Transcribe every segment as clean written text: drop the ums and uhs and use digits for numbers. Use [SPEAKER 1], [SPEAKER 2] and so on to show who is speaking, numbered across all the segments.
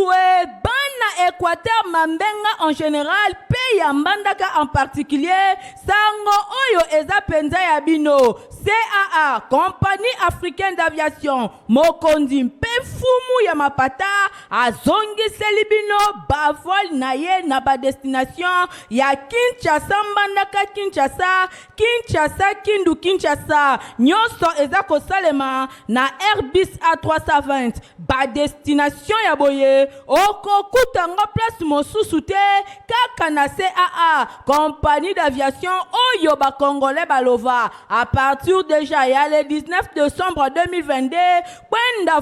[SPEAKER 1] Soué, Bana Équateur Mambenga en général, Pays Mbandaka en particulier, Sango Oyo Eza Penza Yabino, CAA, Compagnie Africaine d'Aviation, Mokondi Mpefumu Yamapata, Azongi Selibino, Bavol Naye Naba Destination, Ya Kinshasa Mbandaka Kinshasa, Kinshasa Kindu Kinshasa, Nyoso Eza Kosalema, na Airbus A320, ba destination ya boye, oko kutanga place mosusu te, kaka na CAA, compagnie d'aviation oyo ba congolais balova, à partir déjà ya le 19 décembre 2022, kwenda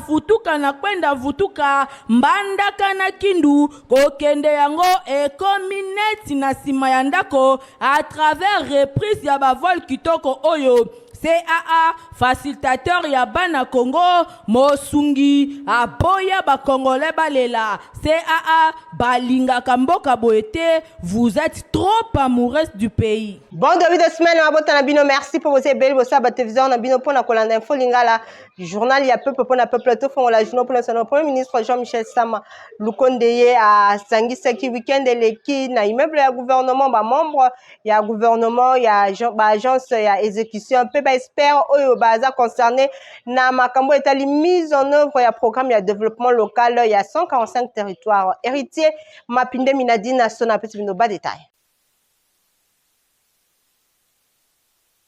[SPEAKER 1] vutuka, mbandaka na kindu, kokende yango ekomi neti na sima ya ndako, à travers reprise ya ba vol kitoko oyo, CAA, facilitateur ya bana Congo, Mosungi, Aboya ba Congolais balela. CAA, Balinga Kamboka Boete, vous êtes trop amoureuse du pays.
[SPEAKER 2] Bon début de semaine, Nabino, merci pour vos belles, vos sabbats télévision, Nabino pour la colonne d'info, Lingala, du journal, il y a peuple pour la peuple, tout font la journée pour le Premier ministre Jean-Michel Sama, Lukondeye à Sangui Seki week-end, et na immeuble, il y a gouvernement, membre, il y a gouvernement, il y a agence, il y a exécution, un peu, espère, au baza concerné, na Makambo est mise en œuvre, il y a programme, il y a développement local, il y a 145 territoires héritiers, Mapinde Minadi, National, petit bas détail.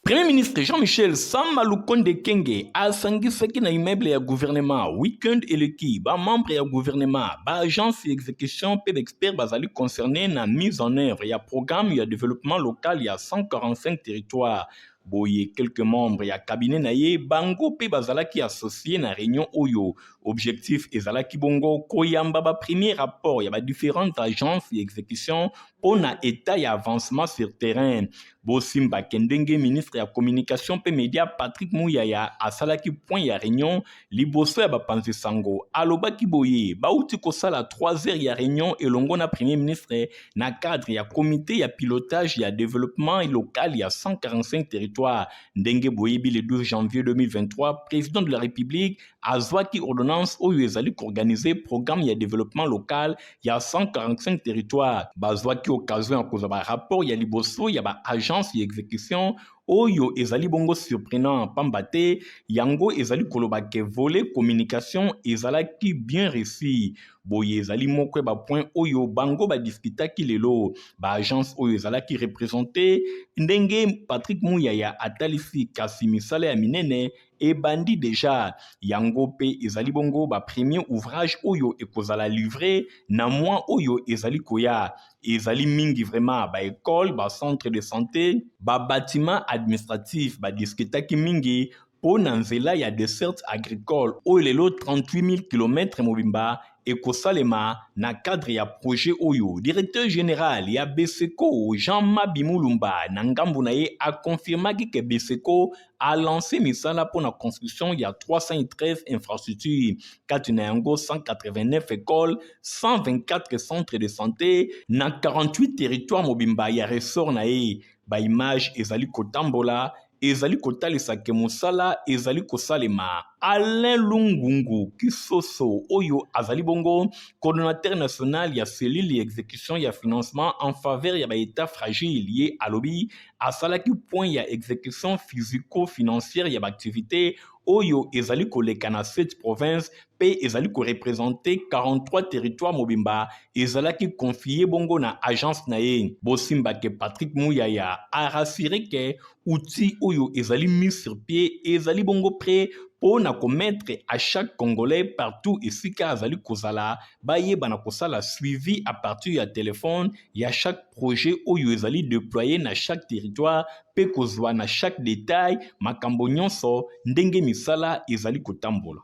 [SPEAKER 3] Premier ministre Jean-Michel Sama Lukonde Kenge a sangi seki na immeuble ya gouvernement week-end eleki ba membre ya gouvernement ba agence exécution pe d'experts bazali concerné na mise en œuvre ya programme ya développement local ya 145 territoires. Boye quelques membres ya cabinet naye bango pe bazalaki associé na réunion oyo. Objectif ezalaki bongo koyamba ba premier rapport ya ba différentes agences d'exécution pour na état ya avancement sur terrain. Bosimba Kendenge, ministre ya communication pe média Patrick Mouyaya asalaki point ya réunion liboso ya bapanzi sango. Alobaki boye bauti kosala 3 heures ya réunion elongo na premier ministre na cadre ya comité ya pilotage ya développement local ya 145 territoires. Ndenge boyebi le 12 janvier 2023, président de la République azwaki ordonnance oyo ezali organiser programme ya développement local ya 145 territoires. Bazwaki occasion ya kozaba rapport ya liboso ya ba agence ya exécution oyo ezali bongo surprenant pambate yango ezali kolobake volet communication ezalaki bien réussi. Boye ezali moko ba point oyo bango ba discutaki lelo ba agence oyo ezalaki représenté ndenge Patrick Mouyaya atalisi kasi misala ya minene et bandi déjà yango pe ezali bongo ba premier ouvrage oyo ekozala livré na mois oyo ezali koya ezali mingi vraiment ba école ba centre de santé ba bâtiment administratif ba discutaki mingi po na nzela ya dessert agricole oyo lelo 38 000 km mobimba ekosalema na cadre ya projet oyo. Directeur général ya Beseko Jean-Mabi Mulumba na ngambu na ye a confirmé que Beseko a lancé misala pour la construction ya 313 infrastructures, katina yango 189 écoles, 124 centres de santé na 48 territoires mobimba ya ressort na ye. Ba image ezali kotambola ezali kotalisa ke mosala ezali kosalema. Alain Lungungu Kisoso oyo azali bongo coordonnateur national ya cellule exécution ya financement en faveur ya ba état fragile lié à lobby asalaki point ya exécution physico-financière ya ba activité oyo ezali koleka na 7 provinces pe ezali ko représenter 43 territoires mobimba ezalaki confié bongo na agence na ye. Bosimba ke Patrick Mouyaya a rassuré que outil oyo ezali mis sur pied ezali bongo prêt pour na commettre à chaque Congolais partout ici ka azali kozala baye bana kosala suivi à partir ya téléphone ya chaque projet oyo ezali déployé na chaque territoire pe kozwa na chaque détail makambo nyonso ndenge misala ezali kotambola.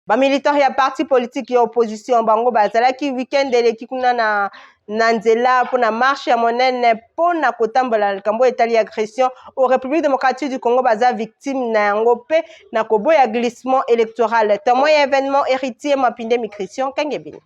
[SPEAKER 2] Ba militant ya parti politique ya opposition bango bazalaki week-end eleki kuna na nzela pour na marche ya monene pour na kotambola likambo etali agression au République démocratique du Congo baza victime na yango pe na koboya glissement électoral. Témoin événement héritier Mapinde Migration Kangebini.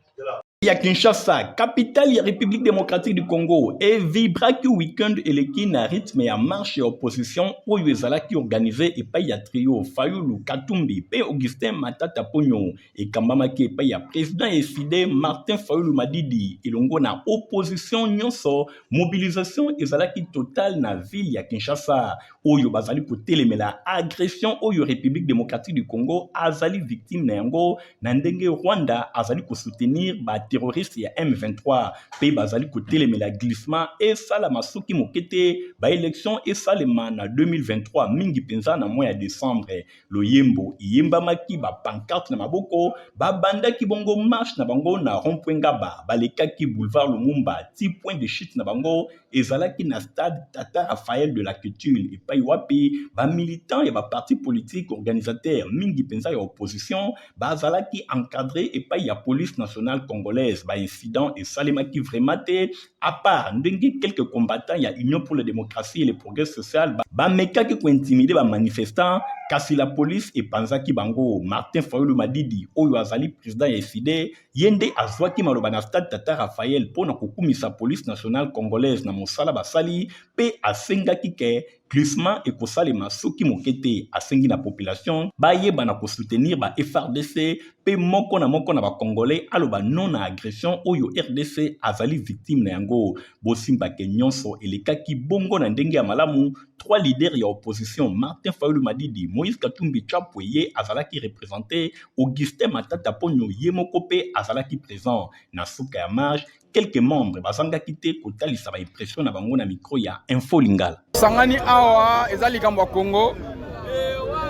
[SPEAKER 3] Ya Kinshasa, capitale ya République démocratique du Congo, et vibra ki week-end eleki na rythme ya marche ya opposition oyo ezalaki organisé epai ya trio Fayulu Katumbi pe Augustin Matata Ponyo ekambamaki epai ya président eside Martin Fayulu Madidi elongo na opposition nyonso. Mobilisation ezalaki totale na ville ya Kinshasa oyo bazali kotelemela agression oyo République démocratique du Congo azali victime na yango na ndenge Rwanda azali ko soutenir ba terroriste ya M23 pe bazali kotelemela glissement et salama soki mokete ba élection et salema na 2023 mingi penza na mois ya décembre loyembo yembamaki ba pancarte na maboko ba bandaki bongo marche na bango na rond-point Ngaba balekaki boulevard Lumumba ti point de chute na bango ezalaki na stade Tata Raphaël de la Culture et pai wapi ba militants et ba parti politique organisateur mingi penza ya opposition bazalaki encadré et pai ya police nationale congolaise ba incident et salemaki vraiment te à part ndenge quelques combattants ya Union pour la démocratie et le progrès social ba mekaki ko intimider ba manifestants kasi la police et panzaki bango. Martin Fayulu Madidi oyo azali président ya FIDE yende azwaki maloba na stade Tata Raphaël pona kokumisa police nationale congolaise na mosala basali pe asengaki ke glissement et kosalema soki mokete asengi na population bayeba na ko soutenir ba FRDC pe moko na ba congolais aloba non na agression oyo RDC azali victime na yango bosimba ke nyonso elekaki bongo na ndenge ya malamu. Trois leaders ya opposition Martin Fayulu Madidi, Moïse Katumbi Tchapouye azalaki représenté, Augustin Matata Ponyo yemoko pe azalaki présent na suka ya marche. Quelques membres bazanga kite kotalisa ba impression na bango na micro ya Info Lingala.
[SPEAKER 4] Sangani awa ezali kambo Congo.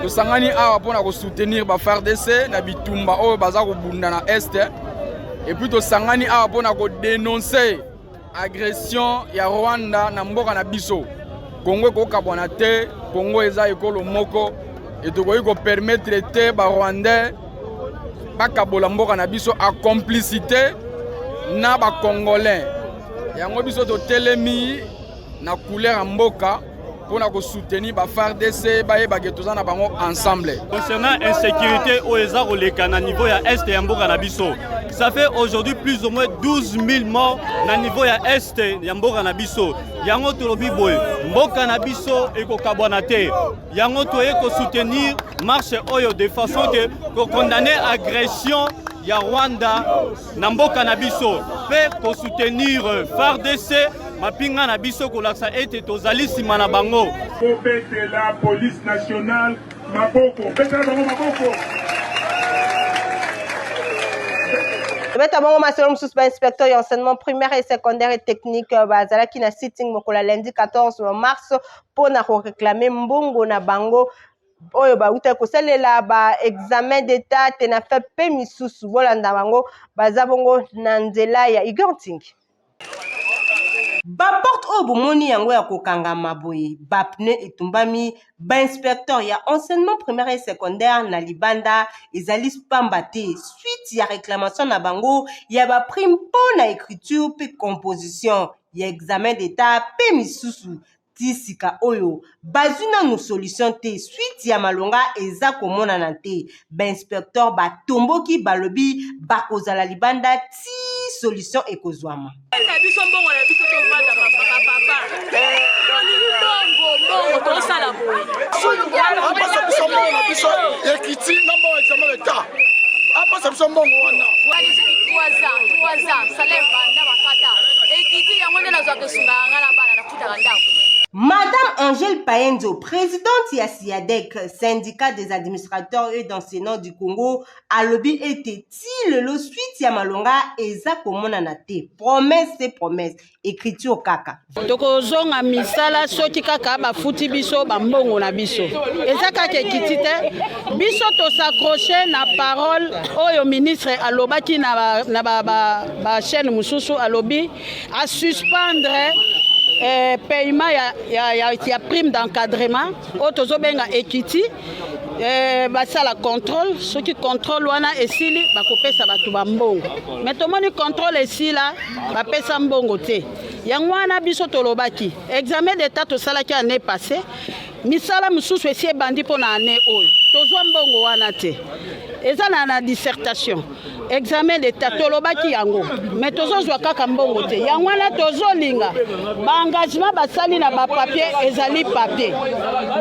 [SPEAKER 4] To sangani awa pona ko soutenir ba FARDC na bitumba oyo baza ko bunda na est. Et puis to sangani awa pona ko dénoncer agression ya Rwanda na mboka na biso. Congo ko kabwana te, Congo eza ekolo moko et to ko permettre te ba Rwandais ba kabola mboka na biso a complicité na ba Congolais. Yango biso to telemi na couleur mboka pour na ko soutenir ba FARDC ba yeba geto na bango ensemble.
[SPEAKER 5] Concernant insécurité au eza koleka na niveau ya est ya mboka na biso. Ça fait aujourd'hui plus ou moins 12 000 morts na niveau ya est ya mboka na biso. Yango tolobi boy mboka na biso ekokabwana te. Yango toye ko soutenir marche oyo de façon que condamner agression ya Rwanda na mboka na biso pe ko soutenir FARDC mapinga na biso kolaksa ete tozali sima na bango.
[SPEAKER 6] Kopete la police nationale maboko pesa bango maboko.
[SPEAKER 2] Beta bongo masolo mususu ba inspecteur ya enseignement primaire et secondaire et technique bazalaki na sitting mokola lundi 14 mars pona ko réclamer mbongo na bango oyo ba uta ko salela ba examen d'état te na fait pe misusu bolanda bango baza bongo na nzela ya Igor Ntingi. Ba porte o bomoni yango ya kokangama boye ba pneu etumbami ba inspecteur ya enseignement primaire et secondaire na libanda ezali pamba te suite ya réclamation na bango ya ba prime pona écriture pe composition ya examen d'état pe misusu tisika oyo bazuna no solution te suite ya malonga eza komona na te ba inspecteur ba tomboki balobi bakozala libanda ti solution ekozwama. Madame Angèle Paenzo, présidente ya SIADEC, syndicat des administrateurs et d'enseignants du Congo, a lobby été le suite ya malonga eza komona na te. Promesse c'est promesse. Écriture kaka.
[SPEAKER 7] Toko zonga misala soki kaka ba futi biso ba mbongo na biso. Eza kaka kitite biso to s'accrocher na parole oyo ministre alobaki na ba chaîne mususu alobi à suspendre paiement ya prime d'encadrement otozo benga equity basala contrôle soki contrôle wana esili bakopesa batu ba mbongo mais tomoni contrôle esila bapesa mbongo te yango wana biso tolobaki examen d'état tosalaki année passée misala mususu esi ebandi mpona année oyo tozwa mbongo wana te eza na dissertation examen d'état tolobaki yango mais tozozwa kaka mbongo te yango wana tozolinga baengagement basali na bapapier ezali papier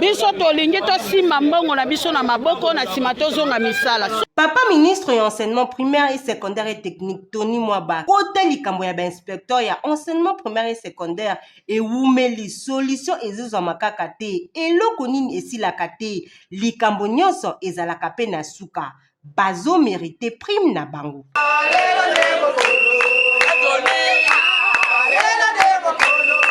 [SPEAKER 7] biso tolingi tosimba mbongo na biso na maboko na nsima tozonga misala.
[SPEAKER 2] Papa ministre ya enseignement primaire et secondaire et technique Tony Mwaba kote likambo ya inspecteur ya enseignement primaire et secondaire ewumeli solution ezozwama kaka te eloko nini esilaka te likambo nyonso ezalaka pe na suka bazo mérité prime na bango.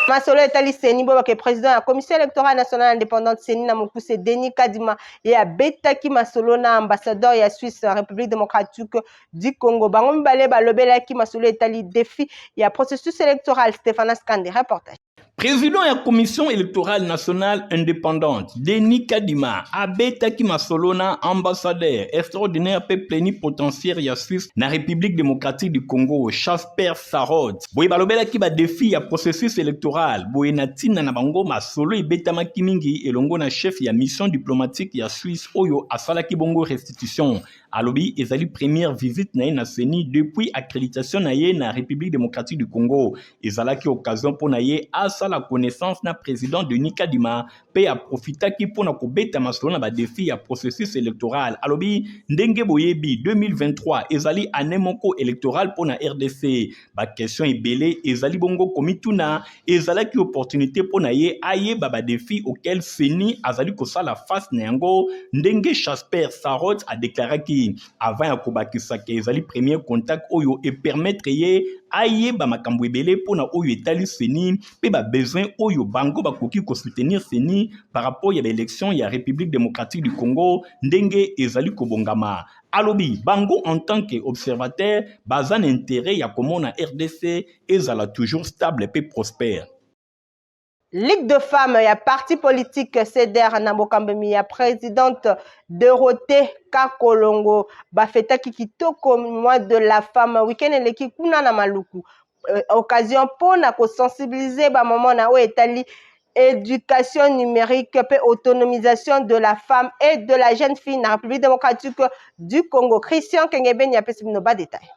[SPEAKER 2] Masolo etali seni bo ke président ya commission électorale nationale indépendante seni na mokuse Denis Kadima et abetaki masolo na ambassadeur ya Suisse République démocratique du Congo. Bango mibale balobelaki masolo etali défi ya processus électoral. Stéphane Skande reportage.
[SPEAKER 3] Président de la Commission électorale nationale indépendante, Denis Kadima, abetaki masolona ambassadeur extraordinaire pe plénipotentiaire ya Suisse na République démocratique du Congo, Jasper Sarod. Boye balobelaki ba défi ya processus électoral, boye natina na bango masolo ebetamaki mingi elongo na chef ya mission diplomatique ya Suisse oyo asalaki bongo restitution. Alobi ezali première visite na ye na CENI depuis accréditation na ye na République démocratique du Congo. Ezalaki occasion pour na ye asa la connaissance na président Denis Kadima pe a profitaki pour na kobeta masolo na ba défi ya processus électoral. Alobi ndenge boyebi 2023 ezali année moko électoral pour na RDC. Ba question ebele ezali bongo komituna ezalaki opportunité pour na ye aye ba défi auquel CENI azali kosala face na yango ndenge Jasper Sarot a déclaré ki avant ya kobakisa ke ezali premier contact oyo et permettre ye aye ba makambo ebele pona oyo etali CENI pe ba besoin oyo bango bakoki ko soutenir CENI par rapport ya l'élection ya République démocratique du Congo ndenge ezali kobongama. Alobi bango en tant que observateur bazan intérêt ya komona RDC ezala toujours stable pe prospère.
[SPEAKER 2] Ligue de femmes, il y a parti politique CEDER Nambokambemi, il y a présidente Dorothée Kakolongo, Bafeta Kikitoko, mois de la femme, week-end et Kikuna na Maluku. Occasion pour na sensibiliser ba maman na o etali éducation numérique et autonomisation de la femme et de la jeune fille dans la République démocratique du Congo. Christian Kengeben, il y a pas de détails.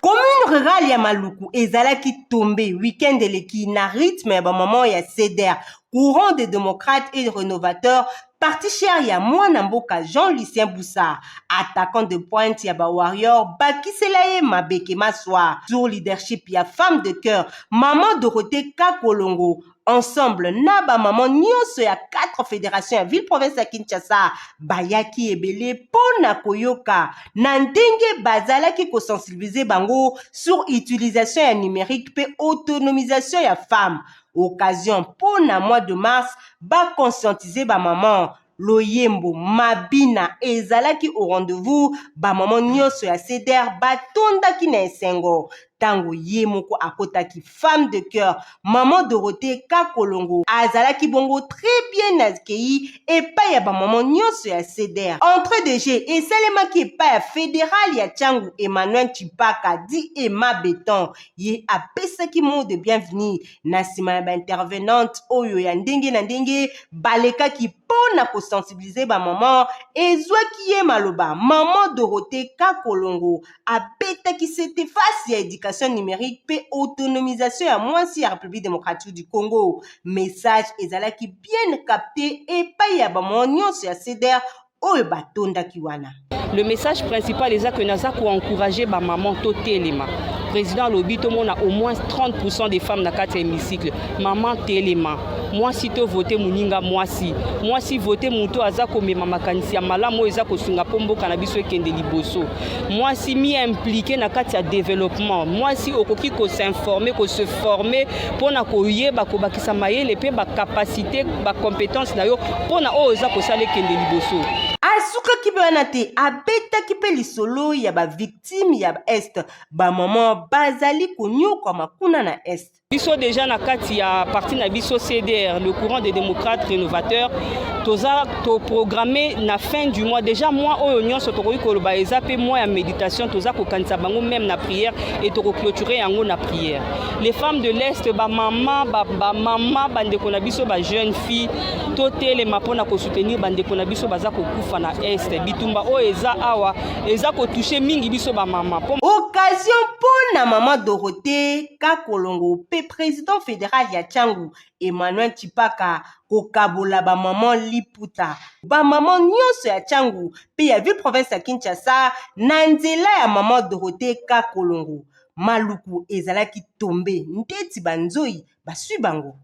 [SPEAKER 2] Commune rurale ya Maluku ezalaki tombé week-end eleki na rythme ya maman ya CEDER courant des démocrates et rénovateurs parti cher ya mwana mboka Jean-Lucien Boussard attaquant de pointe ya ba warrior bakiselaye mabeke maswa sur leadership ya femme de cœur maman Dorothée Kakolongo ensemble na ba maman nyonso ya 4 fédérations ya ville province ya Kinshasa bayaki ebele pona koyoka na ndenge bazalaki ko sensibiliser bango sur utilisation ya numérique pe autonomisation ya femme. Occasion pour na mois de mars ba conscientiser ba maman Loyembo Mabina ezalaki au rendez-vous ba maman nyonso ya CEDER batondaki na esengo tango yemoko akotaki femme de cœur maman Dorothée Kakolongo azalaki bongo très bien accueilli et pa ya ba maman nyonso ya CEDER entrée de jeu et salemaki pa ya fédéral ya Tchangu Emmanuel Chipaka dit Emma Béton ye apesaki mot de bienvenue na sima ya ba intervenante oyo ya ndenge na ndenge balekaki pona ko sensibiliser ba maman ezwaki ye maloba maman Dorothée Kakolongo abetaki cette face ya éducation numérique pe autonomisation ya mwasi ya République démocratique du Congo. Message ezalaki bien capté et pa ya ba maman nyonso ya CEDER oyo batondaki wana.
[SPEAKER 8] Le message principal est que nous avons encouragé ma maman Totelema. Président Lobito, on a au moins 30% des femmes dans le hémicycle. Maman Téléma. Moi si tu voté Mouninga, moi si voté Mouto Azako mais maman Kanisia Mala moi Ezako Singapombo Cannabis Kende Liboso. Moi si m'y impliqué dans le développement. Moi si okoki ko s'informer, ko se former pour na ko yeba ko bakisa mayele pe ba capacité, ba compétence na yo pour na o Ezako sale Kende Liboso.
[SPEAKER 2] Asuka kibenate abeta kipeli solo ya ba victime ya est ba maman bazali konyo kwa makuna na est.
[SPEAKER 8] Biso déjà na kati ya parti na biso CDR le courant des démocrates rénovateurs toza to programmer na fin du mois déjà moi oyo nyonso tokoki koloba eza pe mois ya méditation toza kokanisa bango même na prière et toko clôturer yango na prière. Les femmes de l'Est ba maman bandeko na biso ba jeune fille totelema mpona kosoutenir bandeko na biso baza kokufa na Est bitumba oyo eza awa eza kotouche mingi biso ba mama.
[SPEAKER 2] Occasion mpona mama Dorothée Kakolongo pe président fédéral ya Tchangu Emmanuel Chipaka kokabola ba maman Liputa ba maman nyonso ya Tchangu pe ya ville province ya Kinshasa na nzela ya mama Dorothée Kakolongo maluku ezalaki tombe ndeti banzoi basui bango.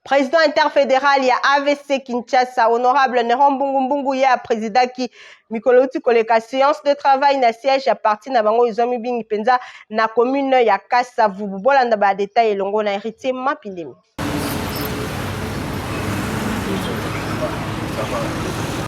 [SPEAKER 2] Président interfédéral ya AVC Kinshasa, honorable Néron Mbungu ya président qui Mikoloti koleka séance de travail na siège à partir na bango izomi bingi penza na commune ya Kasavubu. Bolanda ba détail elongo na héritier Mapindemi.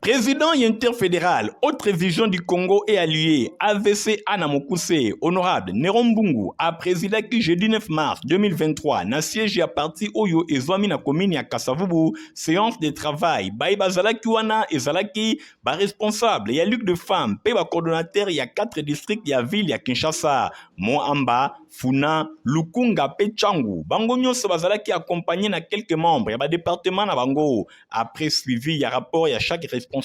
[SPEAKER 3] Président interfédéral, autre vision du Congo et allié, AVC Anamokuse, honorable Néron Mbungu, a présidé qui jeudi 9 mars 2023, na siège à parti Oyo et Zouami na commune ya Kasavubu, séance de travail, Baïba Zalaki Wana et Zalaki, ba responsable, ya Luc de femmes, Peba coordonnateur, ya 4 districts, ya ville, ya Kinshasa, Moamba, Funa, Lukunga, Pechangu, Bango Nyonso Bazalaki accompagné na quelques membres, ya ba département na Bango, après suivi, ya rapport, ya chaque responsable,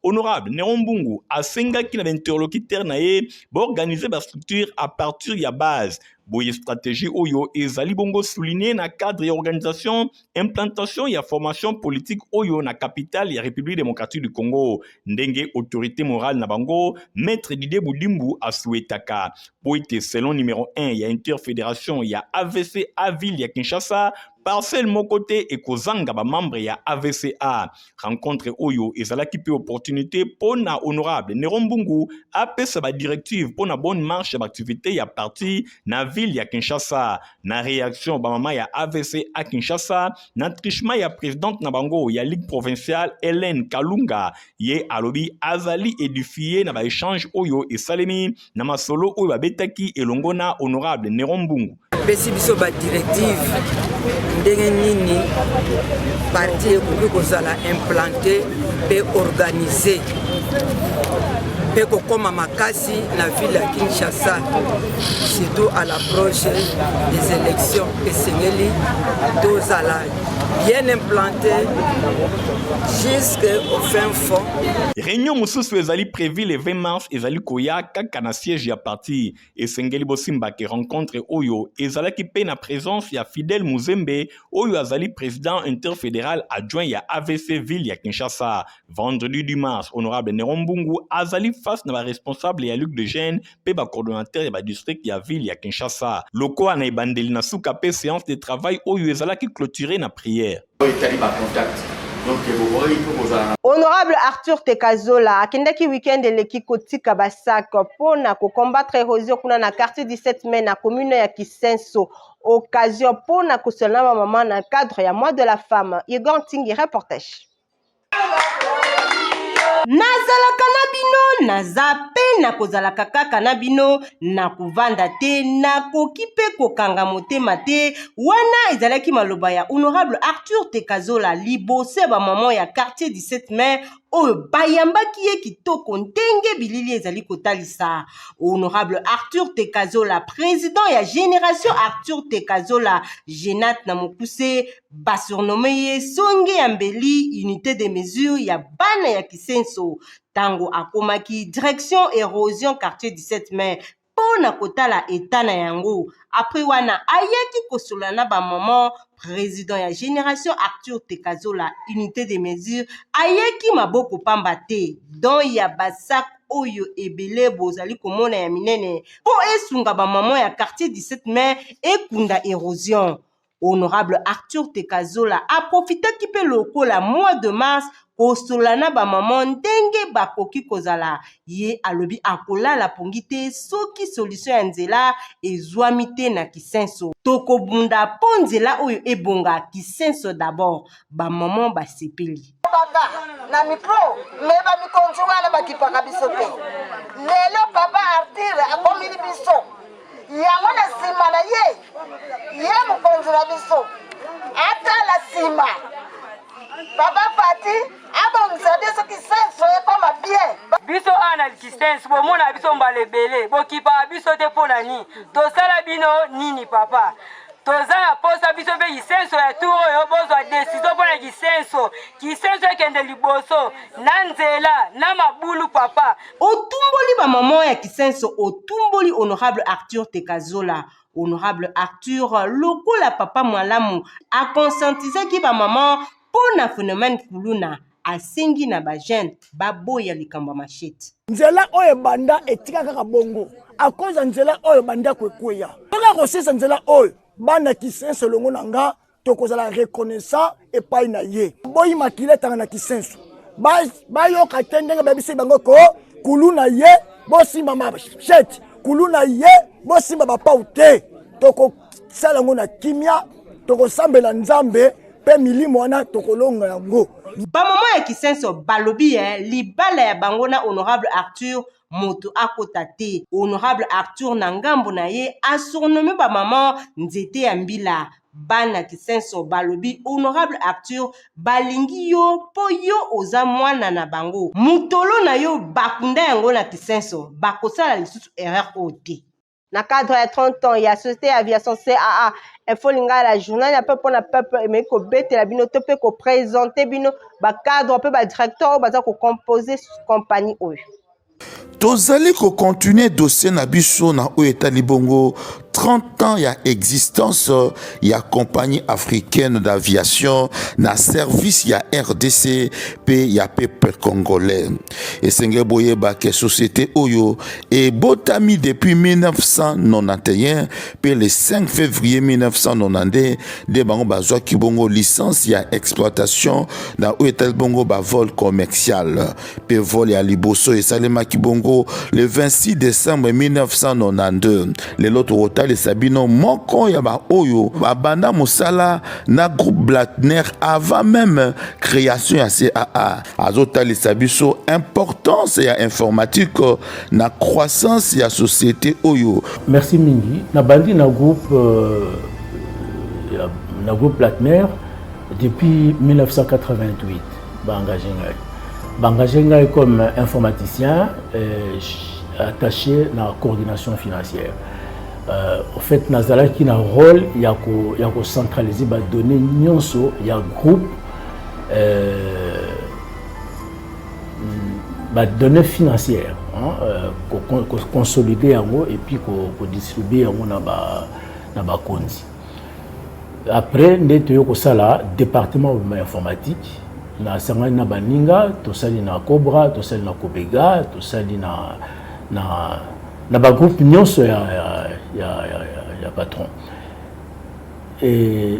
[SPEAKER 3] honorable Néron Mbungu, a senga qui n'avait interlocuteur naé, organiser la structure à partir de la base. Boye stratégie Oyo et Zali Bongo souligné na cadre et organisation, implantation et formation politique Oyo na capitale et République démocratique du Congo. Ndenge autorité morale na Bango, maître Didier Boudimbu a souhaitaka. Boite selon numéro 1, il y a interfédération, il y a AVC à ville, il y a Kinshasa. Parcelle mon côté et Kozanga ba membre ya AVCA rencontre Oyo et Zalaki pe opportunité pour na honorable Néron Mbungu apé sa ba directive pour na bonne marche d'activité ya parti na ville ya Kinshasa na réaction ba mama ya AVC à Kinshasa na trichement ya présidente na bango ya ligue provinciale Hélène Kalunga ye alobi azali édifié na ba échange Oyo et Salemi na masolo Oyo betaki elongona honorable Néron Mbungu
[SPEAKER 9] pesi biso ba directive ndenge nini parti ekoki kozala implanté pe organisé pe kokoma makasi na ville ya Kinshasa surtout à l'approche des élections esengeli tozala bien implanté jusqu'au fin fond.
[SPEAKER 3] Réunion Moussousou ezali prévu le 20 mars ezali koya kaka na siège ya parti esengeli bosimba ke rencontre Oyo ezalaki pe na présence ya Fidèle Muzembe Oyo azali président interfédéral adjoint ya AVC ville ya Kinshasa. Vendredi 10 mars honorable Néron Mbungu azali face na ba responsable ya Luc de Gênes pe ba coordonnateur ya ba district ya ville ya Kinshasa. Loko ana ibandeli na suka pe séance de travail Oyo ezalaki clôturé na prière.
[SPEAKER 2] Honorable Arthur Tekazola akendaki week-end eleki kotika basaka pona ko combattre érosion kuna na quartier 17 mai na commune ya Kisenso. Occasion pona ko sona maman na cadre ya mois de la femme. Igor Ntingi reportage. Nazalaka na bino naza pe na kozalaka kaka na bino na kuvanda te na koki pe kokanga motema te wana ezalaki maloba ya honorable Arthur Tekazola libose ba maman ya quartier 17 mai oyo bayambaki ye kitoko ndenge bilili ezali kotalisa. Honorable Arthur Tekazola président ya génération Arthur Tekazola Genat na Mokuse basurnommé ye songe ya mbeli unité de mesure ya bana ya Kisenso tango akomaki direction érosion quartier 17 mai pona kotala etana yango après wana ayaki kosola na ba maman président ya génération Arthur Tekazola unité de mesure ayaki maboko pamba te don ya basak oyo ebele bozali komona ya minene po esunga ba maman ya quartier 17 mai ekunda érosion. Honorable Arthur Tekazola a profité qui peut lokola mois de mars kosolana ba maman ndenge bakoki kozala ye alobi akola la pongite soki solution ya nzela ezwami te na Kisenso toko bunda ponzela oyo ebonga Kisenso d'abord ba maman basepeli
[SPEAKER 10] na micro me ba mikonzi wana bakipaka biso te lelo papa Arthur akomili biso yango na nsima na ye mokonzi na biso atala nsima baba pati abongisa biso kisenso ekoma bien
[SPEAKER 11] biso ana kisenso bomona biso mbala ebele bokipa biso te mpo na nini tosala bino nini papa toza na posa biso mpe kisenso ya tour oyo bozwa desizio mpo na kisenso ekende liboso na nzela na mabulu papa
[SPEAKER 2] otumboli bamama ya kisenso otumboli honorable Arthur Tekazola. Honorable Arthur lokola papa mwalamu akonsentizaki bamama mpona phénomène kuluna asengi na bagene baboya likambo machete
[SPEAKER 12] nzela oyo banda etika kaka bongo akoza nzela oyo banda kwekweya toka kosisa nzela oyo bana kisenso longo na nga tokozala reconnaissant epai na ye boyi makile tanga na kisenso bayoka te ndenge babisi bango ko kuluna ye bosimba machete kuluna ye bosimba bapau te tokosala ngo na kimia tokosambela nzambe pe milimo wana tokolonga yango
[SPEAKER 2] bamama ya kisenso balobi libala ya bango na honorable Arthur moto akota te honorable Arthur na ngambo na ye asurnomme bamama nzete ya mbila bana kisenso balobi honorable Arthur balingi yo po yo oza mwana na bango mutolo na yo bakunda yango na kisenso bakosala lisusu erreur ote. Na cadre ya 30 ans ya société aviation CAA Info Lingala journal ya peuple na peuple mais ko betela bino to pe ko présenter bino ba cadre pe ba directeur baza ko composer compagnie oyo
[SPEAKER 13] tozali ko continuer dossier na biso na oyo etali bongo 30 ans ya existence ya compagnie africaine d'aviation na service ya RDC pe ya peuple congolais esenge boyeba ke société oyo e botami depuis 1991 pe le 5 février 1992 de bango bazwa ki bongo licence ya exploitation na oyo etali bongo ba vol commercial pe vol ya liboso esalema ki bongo le 26 décembre 1992 le loto les sabino moko ya ba oyo babanda musala na groupe Blattner avant même création ya CAA azota les sabiso importance ya informatique na croissance ya société oyo.
[SPEAKER 14] Merci mingi na bandi na groupe Blattner depuis 1988 engagé comme informaticien attaché à la coordination financière. En fait, nazala qui a un rôle, il y a centraliser les données nyonso, il y a un groupe, données financières, consolider et puis distribuer dans ba compte. Après, nous avons département informatique, na sangani na baninga, to sali na Cobra, to sali na Kobega, to sali na ba groupe nyonso ya patron et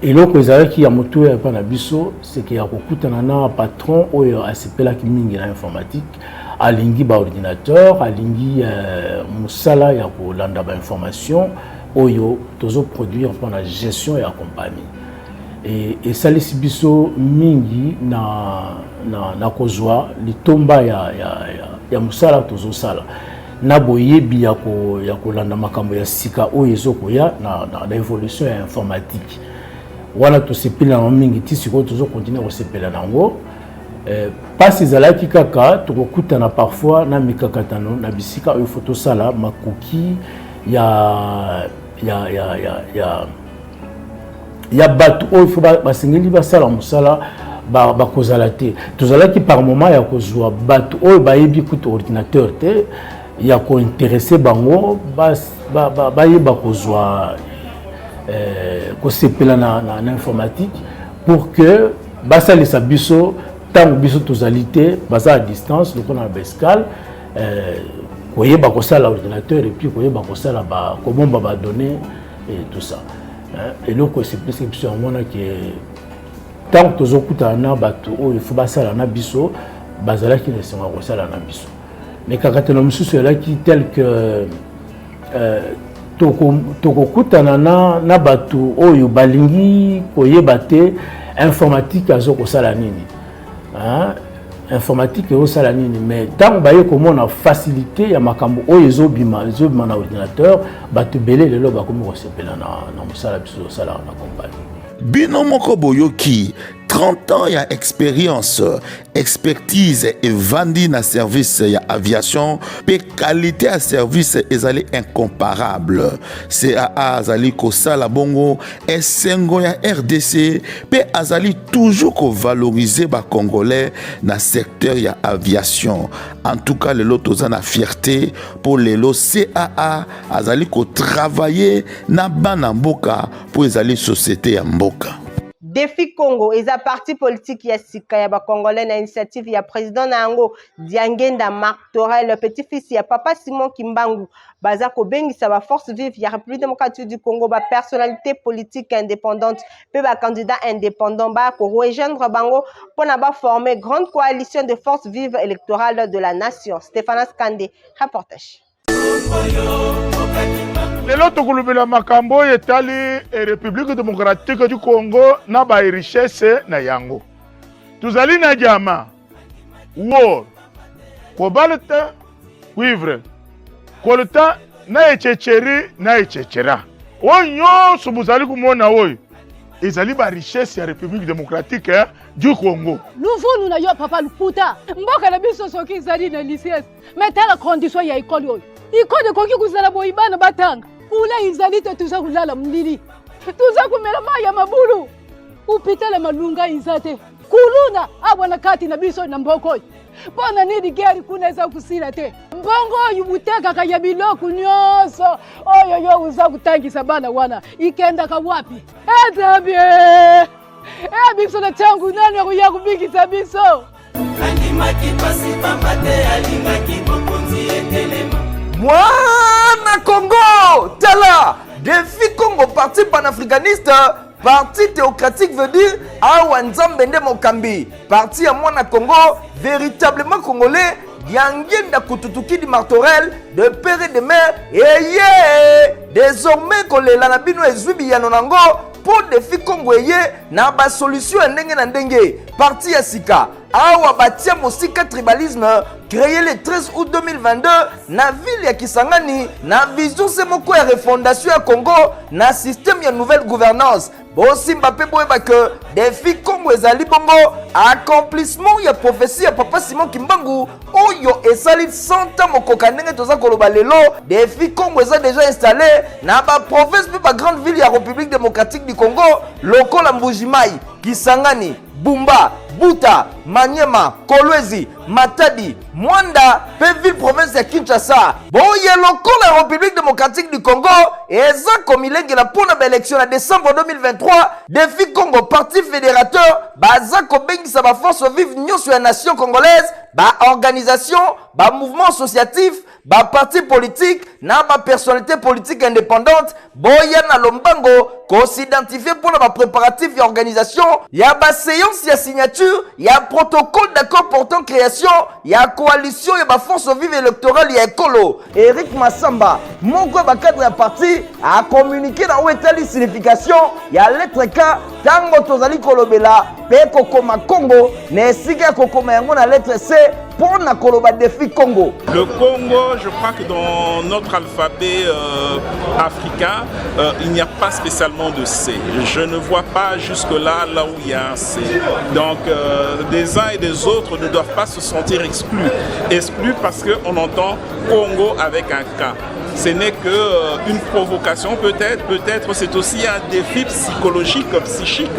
[SPEAKER 14] loko ezalaki ya moto ya pa na biso c'est que ya kokutana na patron oyo asepelaki mingi na informatique alingi ba ordinateur alingi musala ya kolanda ba information oyo tozo produire pour la gestion ya compagnie et salisi biso mingi na kozwa litomba ya musala tozo sala na boyebi ya kolanda makambo ya sika oyo ezokoya na évolution ya informatique wana tosepela na mingi ti sikoyo tozo continuer kosepela nango pasi ezalaki kaka tokokutana parfois na mikakatano na bisika oyo foto sala makoki ya bato oyo fo basengeli basala mosala bakozala te tozalaki par moment ya kozwa bato oyo bayebi kuta ordinateur te ya kointeresse bango bayeba kozwa kosepela na informatique pour que basalisa biso ntango biso tozali te baza à distance lokola na bascale koyeba kosala ordinateur et puis koyeba kosala kobomba badonnées et tout ça eloko esepelisi biso yango wana ke ntango tozokutana na bato oyo il faut basala na biso bazalaki na esengo ya kosala na biso mais kakatano mosusu elaki tel que tokokutana na bato oyo balingi koyeba te informatique azokosala nini informatique et au salanini mais tant baye comment on a facilité ya makambo oyezo bima na ordinateur ba te belé le loba comme resepela na musala biso sala na compagnie
[SPEAKER 13] Bino moko boyoki 30 ans ya expérience, expertise et vandi na service ya aviation, pe qualité à service ezali incomparable. CAA azali ko sala bongo esengo ya RDC, pe azali toujours ko valoriser ba congolais na secteur ya aviation. En tout cas, le lot na fierté pour le lot CAA azali ko travailler na bana mboka pour ezali société ya mboka.
[SPEAKER 2] Défi Congo, eza parti politique ya sika ya ba congolais na initiative ya président nango Diangenda Marc Torel, le petit-fils ya papa Simon Kimbangu, baza ko bengisa ba force vive ya République démocratique du Congo, ba personnalité politique indépendante, pe ba candidat indépendant ba ko rejoindre bango pona ba former grande coalition de forces vives électorales de la nation. Stéphane Skande, reportage.
[SPEAKER 6] lelo tokolobela makambo etali République démocratique du Congo na ba richesse na yango tuzali na jama wor kobalta cuivre kolta na echecheri na echechera onyo subuzali kumona oyo ezali ba richesse ya République démocratique du Congo.
[SPEAKER 15] Nous na yo papa luputa mboka na biso soki ezali na licence mais tala condition ya école oyo ikode koki kuzala boyibana batanga ula izali te tuza kulala mlili tuza kumela maya mabulu upitala malunga izate kuluna abona kati na biso na mboko bona nidi gari kunaweza kusila te mbongo yubuteka kaya biloko nyoso oyo yo uza kutangisa bana wana ikenda ka wapi etabie biso na changu nani akuya kubikisa biso
[SPEAKER 16] andimaki pasi pambate alingaki bokonzi etelema
[SPEAKER 17] Mwana Congo, tala, défi Congo parti panafricaniste, parti théocratique veut dire Awa Nzambende Mokambi, parti à Mwana Congo, véritablement congolais, Diangenda Kututuki di Martorel, de père et de mère, et désormais kolela na bino ezubi ya nonango, pour défi Congolais, na ba solution ndenge na ndenge, parti ya sika, Awa batia mosika tribalisme, créé le 13 août 2022 na ville ya Kisangani na vision se moko ya refondation ya Congo na système ya nouvelle gouvernance bosi Mbappé boyeba que défi Congo ezali bongo accomplissement ya prophétie ya papa Simon Kimbangu oyo esali 100 ans mokoka ndenge toza koloba lelo défi Congo eza déjà installé na ba province pe ba grande ville ya République démocratique du Congo lokola Mbujimai Kisangani Bumba, Buta, Maniema, Kolwezi, Matadi, Mwanda, ville province ya Kinshasa. Boye lokola la République démocratique du Congo, eza komilenge la pona ba élection en décembre 2023, défi Congo parti fédérateur, baza ko bengisa ba force vive nyonso ya nation congolaise, ba organisation, ba mouvement associatif, ba parti politique, na ba personnalité politique indépendante, boya na lombango, ko s'identifier pour la préparatif et organisation, ya ba séance ya signature, ya protocole d'accord portant création, ya coalition ya ba force vive électorale ya ekolo. Eric Massamba, moko ba cadre ya parti a communiqué na wetali signification ya lettre K tango tozali kolobela pe kokoma Congo, ne sika kokoma yango na lettre C pour na koloba défi Congo.
[SPEAKER 18] Le Congo, je crois que dans notre alphabet africain, il n'y a pas spécialement de C. Je ne vois pas jusque-là, là où il y a un C. Donc, des uns et des autres ne doivent pas se sentir exclus. Exclus parce qu'on entend Congo avec un K. Ce n'est qu'une provocation peut-être c'est aussi un défi psychologique, psychique,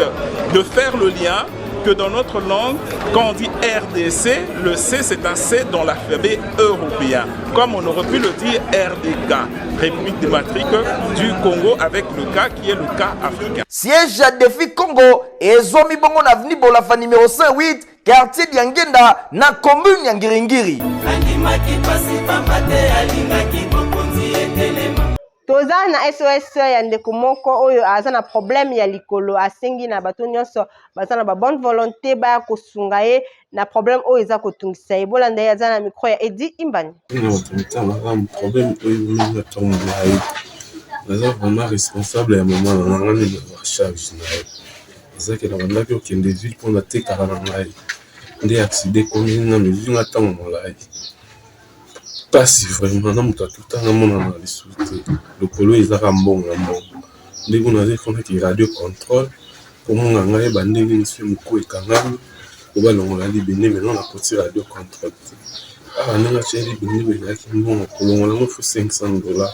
[SPEAKER 18] de faire le lien que dans notre langue, quand on dit RDC, le C c'est un C dans l'alphabet européen, comme on aurait pu le dire RDK, République démocratique du Congo, avec le K qui est le K africain.
[SPEAKER 17] Siège à défi Congo et Zomi Bongo Navni Bolafa numéro 108, quartier d'Yangenda, na commune Yangiringiri.
[SPEAKER 2] Toza na SOS ya ndeko moko oyo aza na problème ya likolo asengi na bato nyonso baza na ba bonne volonté ba kosunga ye na problème oyo eza kotungisa ye bolanda ye aza na micro ya Edi Imbani.
[SPEAKER 19] Problème oyo na tonga ye naza vraiment responsable ya moment na ngani na charge na ye eza ke na bandaki okende ville pour na tekala na ngai nde accident ekomi na mevinga ntango molai mpasi vraiment na moto atutanga mona na lisusu te lokolo ezaka mbongo ya mbongo nde kuna azefonaki radio contrôle mpo monga ngai bandenge misu moku ekangami po balongola libende meno na koti radio contrôle te awa ndenge atia libende bezalaki mbongo kolongola ngo fo $500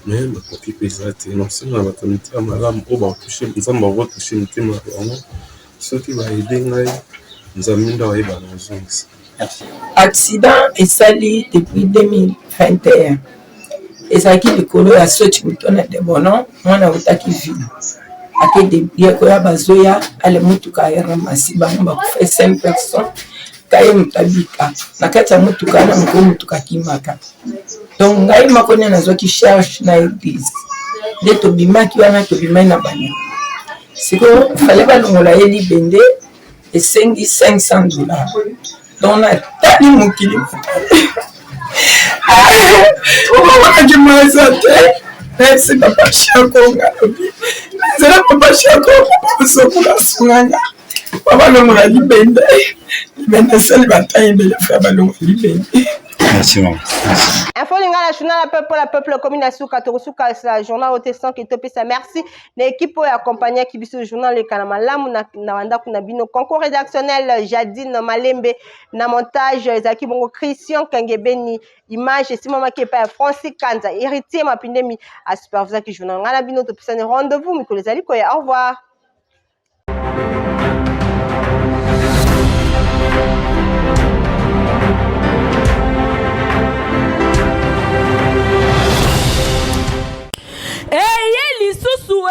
[SPEAKER 19] me bakoki mpe eza te nasenga na bato mitema malamu oyo baotushe nzambe akotushe mitema ya bango soki baede ngai nzambe nde ayeba na ozongisa.
[SPEAKER 9] Accident esali depuis 2021 ezalaki likolo ya soti butona de bono mwana utaki vile akede koya bazoya ale mutuka aramasi bango bakufa 5 personnes kaye mutabika na kati ya mutuka na moko mutuka kimaka donc ngai makone nazwaki charge na église nde tobimaki wana tobimai na bana siko fale balongola ye libende esengi $500 donc natali mokili wakimwaza te nasi papa shakonga nazala papa shakonga osokula sunganga babalongola libende esali bataille ebele fa balongola libende.
[SPEAKER 2] Merci, maman. Info Lingala, journal la peuple, commune à Souka, Torusuka, c'est journal au tesson qui topé ça. Merci. L'équipe pour accompagner qui biso journal le Kanama Lam, Nawanda Kunabino, concours rédactionnel, Jadine Malembe, na montage, Zaki Bongo, Christian Kangebeni, image, et Simon Makepa, Francis Kanza, héritier, ma pandémie, à superviseur qui journal. Ngalabino, topé ça, rendez-vous, Miko les Ali, au revoir.
[SPEAKER 1] Eye lisusu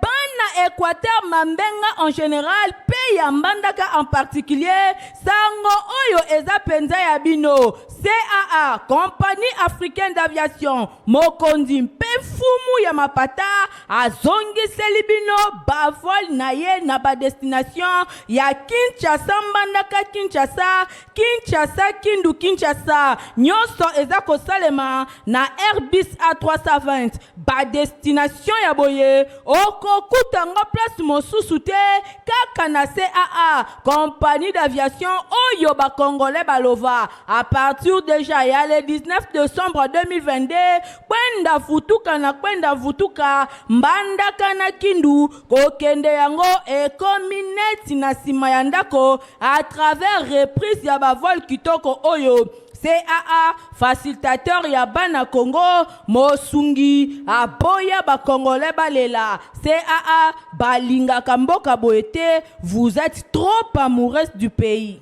[SPEAKER 1] bana Équateur Mambenga en général pays Mbandaka en particulier sango oyo eza penza ya bino CAA compagnie africaine d'aviation mokondi mpe fumu ya mapata azongiseli bino bavol na ye na ba destination ya Kinshasa Mbandaka Kinshasa Kindu Kinshasa nyonso eza kosalema na Airbus A320 ba destination ya boye okokutanga place mosusu te kaka na CAA compagnie d'aviation oyo ba congolais balova à partir déjà ya le 19 décembre 2022 kwenda vutuka Mbandaka na Kindu kokende yango ekomi neti na sima ya ndako à travers reprise ya bavol kitoko oyo CAA facilitateur ya bana Congo mosungi aboya ba congolais balela CAA balinga kamboka boete vous êtes trop amoureuse du pays.